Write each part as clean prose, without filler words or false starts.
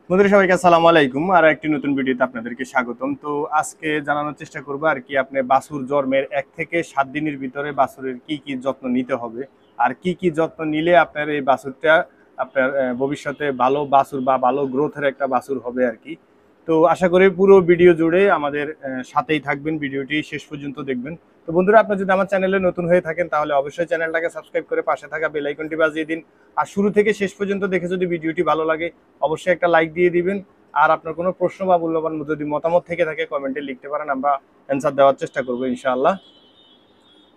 বন্ধুরা সবাইকে আসসালামু আলাইকুম। আর একটি নতুন ভিডিওতে আপনাদেরকে স্বাগতম। তো আজকে জানানোর চেষ্টা করব আর কি আপনি বাছুর জন্মের 1 থেকে 7 দিনের ভিতরে বাছুরের কি কি যত্ন নিতে হবে আর কি কি যত্ন নিলে আপনার এই বাছুরটা আপনার ভবিষ্যতে ভালো বাছুর বা ভালো গ্রোথের একটা বাছুর হবে আর কি। তো আশা করি পুরো ভিডিও জুড়ে আমাদের সাথেই থাকবেন, ভিডিওটি শেষ পর্যন্ত দেখবেন। তো বন্ধুরা, আপনি যদি আমার চ্যানেলে নতুন হয়ে থাকেন তাহলে অবশ্যই চ্যানেলটাকে সাবস্ক্রাইব করে পাশে থাকা বেল আইকনটি বাজিয়ে দিন। আর শুরু থেকে শেষ পর্যন্ত দেখে যদি ভিডিওটি ভালো লাগে অবশ্যই একটা লাইক দিয়ে দিবেন। আর আপনার কোনো প্রশ্ন বা মূল্যবান যদি মতামত থেকে থাকে কমেন্টে লিখতে পারেন, আমরা অ্যান্সার দেওয়ার চেষ্টা করবো ইনশাআল্লাহ।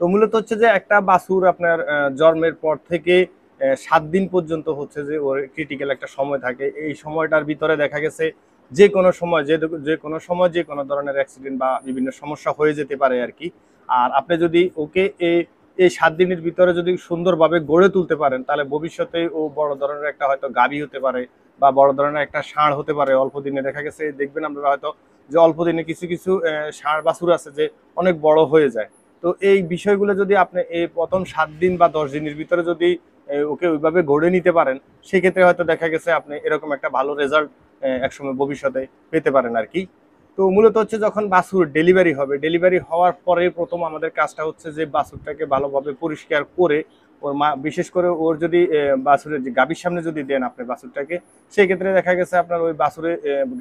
তো মূলত হচ্ছে যে একটা বাছুর আপনার জন্মের পর থেকে 7 দিন পর্যন্ত হচ্ছে যে ওর ক্রিটিক্যাল একটা সময় থাকে। এই সময়টার ভিতরে দেখা গেছে যে কোনো সময় যে কোনো ধরনের অ্যাক্সিডেন্ট বা বিভিন্ন সমস্যা হয়ে যেতে পারে আর কি। আর আপনি যদি ওকে এই 7 দিনের ভিতরে যদি সুন্দরভাবে গড়ে তুলতে পারেন তাহলে ভবিষ্যতে ও বড় ধরনের একটা হয়তো গাভী হতে পারে বা বড় ধরনের একটা ষাঁড় হতে পারে। অল্প দিনে দেখা গেছে দেখবেন আপনারা হয়তো যে অল্প দিনে কিছু কিছু ষাঁড় বাছুর আছে যে অনেক বড় হয়ে যায়। তো এই বিষয়গুলো যদি আপনি এই প্রথম 7 দিন বা 10 দিনের ভিতরে যদি ওকে ওইভাবে গড়ে নিতে পারেন, সেক্ষেত্রে হয়তো দেখা গেছে আপনি এরকম একটা ভালো রেজাল্ট একসময় ভবিষ্যতে পেতে পারেন আর কি। তো মূলত হচ্ছে যখন বাছুর ডেলিভারি হবে, ডেলিভারি হওয়ার পরে প্রথম আমাদের কাজটা হচ্ছে যে বাছুরটাকে ভালোভাবে পরিষ্কার করে ওর মা, বিশেষ করে ওর যদি বাছুরের যে গাভীর সামনে যদি দেন আপনি বাছুরটাকে, সেই ক্ষেত্রে দেখা গেছে আপনার ওই বাছুরে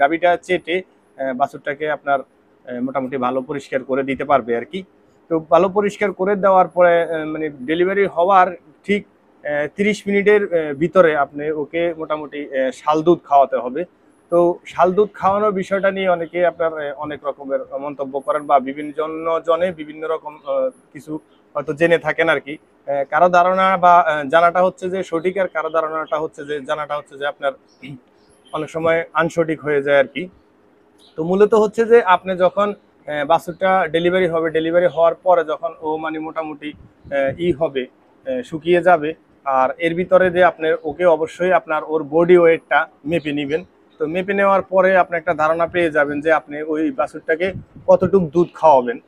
গাভীটা চেটে বাছুরটাকে আপনার মোটামুটি ভালো পরিষ্কার করে দিতে পারবে আর কি। তো ভালো পরিষ্কার করে দেওয়ার পরে মানে ডেলিভারি হওয়ার ঠিক 30 মিনিটের ভিতরে আপনি ওকে মোটামুটি শাল দুধ খাওয়াতে হবে। তো শাল দুধ খাওয়ানোর বিষয়টা নিয়ে অনেকে আপনার অনেক রকমের মন্তব্য করেন বা বিভিন্ন জনে বিভিন্ন রকম কিছু হয়তো জেনে থাকেন আর কি। কারো ধারণা বা জানাটা হচ্ছে যে সঠিক, আর কারো ধারণাটা হচ্ছে যে জানাটা হচ্ছে যে আপনার অনেক সময় আনসঠিক হয়ে যায় আর কি। তো মূলত হচ্ছে যে আপনি যখন বাছুরটা ডেলিভারি হবে, ডেলিভারি হওয়ার পরে যখন ও মানে মোটামুটি হবে, শুকিয়ে যাবে, আর এর ভিতরে যে আপনি ওকে অবশ্যই আপনার ওর বডি ওয়েটটা মেপে নেবেন। তো মেপে নেওয়ার পরে আপনি একটা ধারণা পেয়ে যাবেন যে আপনি ওই বাছুরটাকে কতটুক দুধ খাওয়াবেন।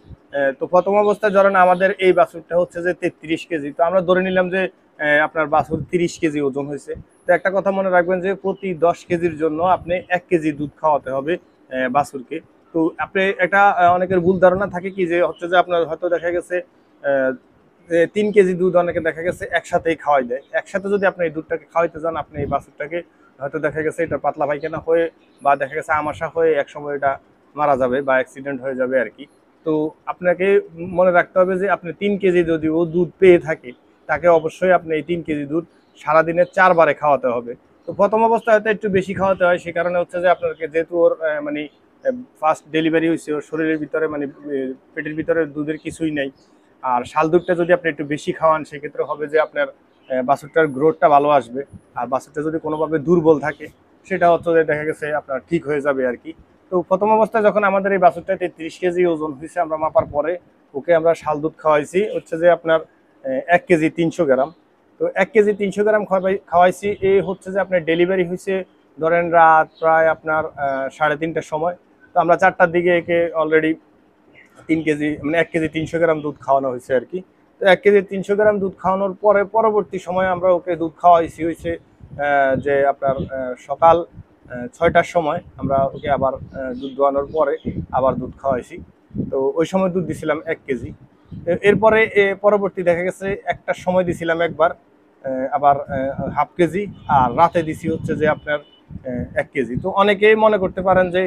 তো প্রথম অবস্থায় ধরেন আমাদের এই বাছুরটা হচ্ছে যে 33 কেজি, তো আমরা ধরে নিলাম যে আপনার বাছুর 30 কেজি ওজন হয়েছে। তো একটা কথা মনে রাখবেন যে প্রতি 10 কেজির জন্য আপনি 1 কেজি দুধ খাওয়াতে হবে বাছুরকে। তো আপনি একটা অনেকের ভুল ধারণা থাকে কি যে হচ্ছে যে আপনার হয়তো দেখা গেছে 3 কেজি দুধ অনেকে দেখা গেছে একসাথেই খাওয়াই দেয়। একসাথে যদি আপনি এই দুধটাকে খাওয়াইতে যান, আপনি এই বাছুরটাকে হয়তো দেখা গেছে এটা পাতলা পায়খানা হয়ে বা দেখা গেছে আমাশা হয়ে একসময় এটা মারা যাবে বা অ্যাক্সিডেন্ট হয়ে যাবে আর কি। তো আপনাকে মনে রাখতে হবে যে আপনি 3 কেজি যদি ও দুধ পেয়ে থাকে, তাকে অবশ্যই আপনি এই 3 কেজি দুধ সারাদিনে 4 বারে খাওয়াতে হবে। তো প্রথম অবস্থায় হয়তো একটু বেশি খাওয়াতে হয়, সে কারণে হচ্ছে যে আপনাকে যেহেতু ওর মানে ফার্স্ট ডেলিভারি হয়েছে, ওর শরীরের ভিতরে মানে পেটের ভিতরে দুধের কিছুই নেই। আর শাল দুধটা যদি আপনি একটু বেশি খাওয়ান সেক্ষেত্রে হবে যে আপনার বাছুরটার গ্রোথটা ভালো আসবে। আর বাছুরটা যদি কোনোভাবে দুর্বল থাকে সেটা হচ্ছে যে দেখা গেছে আপনার ঠিক হয়ে যাবে আর কি। তো প্রথম অবস্থায় যখন আমাদের এই বাছুরটা 33 কেজি ওজন হয়েছে, আমরা মাপার পরে ওকে আমরা শাল দুধ খাওয়াইছি হচ্ছে যে আপনার 1 কেজি 300 গ্রাম। তো 1 কেজি 300 গ্রাম খাওয়াইছি। এই হচ্ছে যে আপনার ডেলিভারি হয়েছে ধরেন রাত প্রায় আপনার 3:30টার সময়। তো আমরা 4টার দিকে একে অলরেডি 3 কেজি মানে 1 কেজি 300 গ্রাম দুধ খাওয়ানো হয়েছে আর কি। তো 1 কেজি 300 গ্রাম দুধ খাওয়ানোর পরে পরবর্তী সময়ে আমরা ওকে দুধ খাওয়াইছি হয়েছে যে আপনার সকাল 6টার সময় আমরা ওকে আবার দুধ দোয়ানোর পরে আবার দুধ খাওয়াইছি। তো ওই সময় দুধ দিছিলাম 1 কেজি। এরপরে পরবর্তী দেখা গেছে 1টার সময় দিছিলাম একবার, আবার 1/2 কেজি, আর রাতে দিছি হচ্ছে যে আপনার 1 কেজি। তো অনেকেই মনে করতে পারেন যে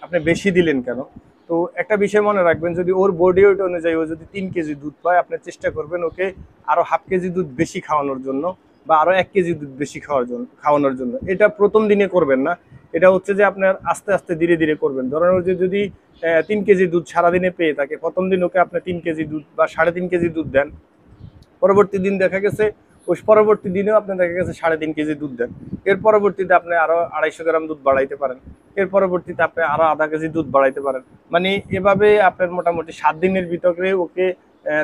আপনি বেশি দিলেন কেন। তো একটা বিষয় মনে রাখবেন, যদি ওর বডি ওয়েট অনুযায়ী ও যদি 3 কেজি দুধ পায়, আপনি চেষ্টা করবেন ওকে আরো 1/2 কেজি দুধ বেশি খাওয়ানোর জন্য বা আরো 1 কেজি দুধ বেশি খাওয়ানোর জন্য। এটা প্রথম দিনে করবেন না, এটা হচ্ছে যে আপনার আস্তে আস্তে ধীরে ধীরে করবেন। ধরেন ও যদি 3 কেজি দুধ সারাদিনে পেয়ে থাকে, প্রথম দিন ওকে আপনি 3 কেজি দুধ বা 3.5 কেজি দুধ দেন। পরবর্তী দিন দেখা গেছে ওই পরবর্তী দিনেও আপনার দেখা গেছে 3.5 কেজি দুধ দেন। এর পরবর্তীতে আপনি আরো 250 গ্রাম দুধ বাড়াইতে পারেন। এর পরবর্তীতে আপনি আরো আধা 1 কেজি দুধ বাড়াইতে পারেন। মানে এভাবে আপনার মোটামুটি 7 দিনের ভিতরে ওকে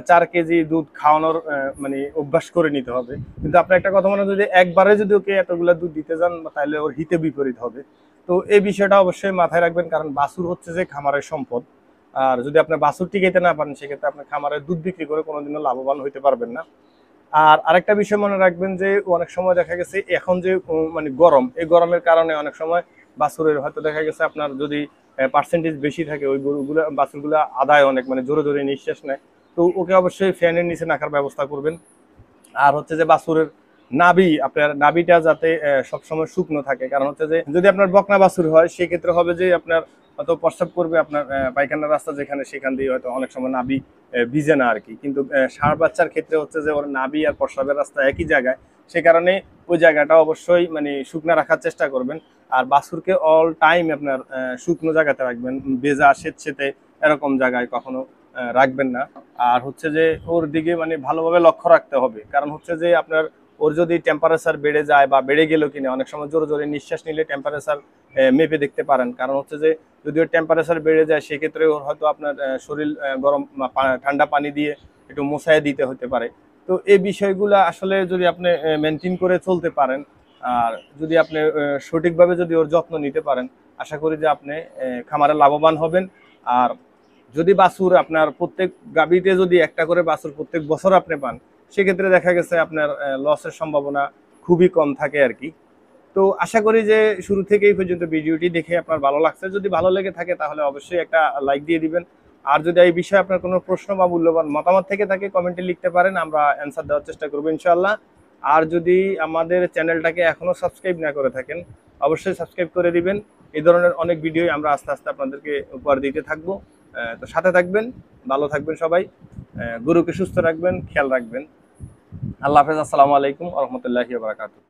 4 কেজি দুধ খাওয়ানোর মানে অভ্যাস করে নিতে হবে। কিন্তু আপনি একটা কথা মনে, যদি একবারে যদি ওকে এতগুলা দুধ দিতে যান তাহলে ওর হিতে বিপরীত হবে। তো এই বিষয়টা অবশ্যই মাথায় রাখবেন, কারণ বাছুর হচ্ছে যে খামারের সম্পদ। আর যদি আপনি বাছুর টিকাইতে না পারেন সেক্ষেত্রে আপনি খামারের দুধ বিক্রি করে কোনোদিনও লাভবান হইতে পারবেন না। আর আরেকটা বিষয় মনে রাখবেন যে অনেক সময় দেখা গেছে এখন যে মানে গরম, এই গরমের কারণে অনেক সময় বাছুরের হয়তো দেখা গেছে আপনার যদি পার্সেন্টেজ বেশি থাকে, ওই গরুগুলো বাছুরগুলো আদায় অনেক মানে জোরে জোরে নিঃশ্বাস নেয়, তো ওকে অবশ্যই ফ্যানের নিচে রাখার ব্যবস্থা করবেন। আর হচ্ছে যে বাছুরের নাভি, আপনার নাভিটা যাতে সবসময় শুকনো থাকে, কারণ হচ্ছে যে যদি আপনার বকনা বাছুর হয় সেক্ষেত্রে হবে যে আপনার হয়তো প্রস্রাব করবে আপনার পায়খানার রাস্তা যেখানে, সেখান দিয়ে হয়তো অনেক সময় নাভি ভিজে না আর কি। কিন্তু ষাঁড় বাচ্চার ক্ষেত্রে হচ্ছে যে ওর নাভি আর প্রস্রাবের রাস্তা একই জায়গায়, সে কারণে ওই জায়গাটা অবশ্যই মানে শুকনো রাখার চেষ্টা করবেন। আর বাছুরকে অল টাইম আপনার শুকনো জায়গাতে রাখবেন, ভেজা স্বেচ্ছেতে এরকম জায়গায় কখনো রাখবেন না। আর হচ্ছে যে ওর দিকে মানে ভালোভাবে লক্ষ্য রাখতে হবে, কারণ হচ্ছে যে আপনার ওর যদি টেম্পারেচার বেড়ে যায় বা বেড়ে গেল কিনা, অনেক সময় জোরে জোরে নিঃশ্বাস নিলে টেম্পারেচার মেপে দেখতে পারেন। কারণ হচ্ছে যে যদি ওর টেম্পারেচার বেড়ে যায় সেক্ষেত্রে ওর হয়তো আপনার শরীর গরম ঠান্ডা পানি দিয়ে একটু মোছায় দিতে হতে পারে। তো এই বিষয়গুলো আসলে যদি আপনি মেনটেন করে চলতে পারেন, আর যদি আপনি সঠিকভাবে যদি ওর যত্ন নিতে পারেন, আশা করি যে আপনি খামারে লাভবান হবেন। আর যদি বাছুর আপনার প্রত্যেক গাভীতে যদি একটা করে বাছুর প্রত্যেক বছর আপনি পান, সেক্ষেত্রে দেখা গেছে আপনার লসের সম্ভাবনা খুবই কম থাকে আর কি। তো আশা করি যে শুরু থেকে এই পর্যন্ত ভিডিওটি দেখে আপনার ভালো লাগছে। যদি ভালো লেগে থাকে তাহলে অবশ্যই একটা লাইক দিয়ে দিবেন। আর যদি এই বিষয়ে আপনার কোনো প্রশ্ন বা মূল্যবান মতামত থেকে থাকে কমেন্টে লিখতে পারেন, আমরা অ্যান্সার দেওয়ার চেষ্টা করবো ইনশাআল্লাহ। আর যদি আমাদের চ্যানেলটাকে এখনো সাবস্ক্রাইব না করে থাকেন, অবশ্যই সাবস্ক্রাইব করে দিবেন। এই ধরনের অনেক ভিডিও আমরা আস্তে আস্তে আপনাদেরকে উপহার দিতে থাকবো। তো সাথে থাকবেন, ভালো থাকবেন সবাই, গরুকে সুস্থ রাখবেন, খেয়াল রাখবেন। আল্লাহ হাফেজ, আসসালামু আলাইকুম ওয়া রাহমাতুল্লাহি ওয়া বারাকাতুহু।